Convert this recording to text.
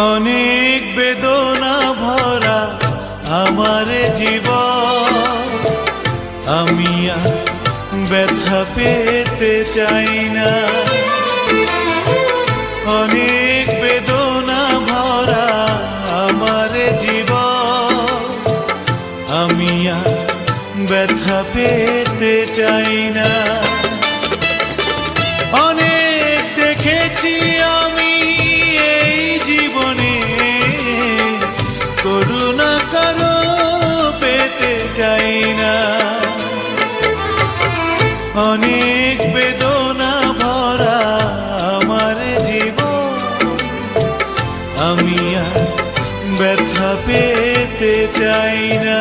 অনেক বেদনা ভরা আমার জীবন, আমি আর ব্যথা পেতে চাই না। অনেক বেদনা ভরা আমার জীবন, আমি আর ব্যথা পেতে চাই না। অনেক দেখেছি আমি এই জীবনে, করুণা কারো পেতে চাই না। অনেক বেদনা ভরা আমার জীবন, আমি আর ব্যথা পেতে চাই না।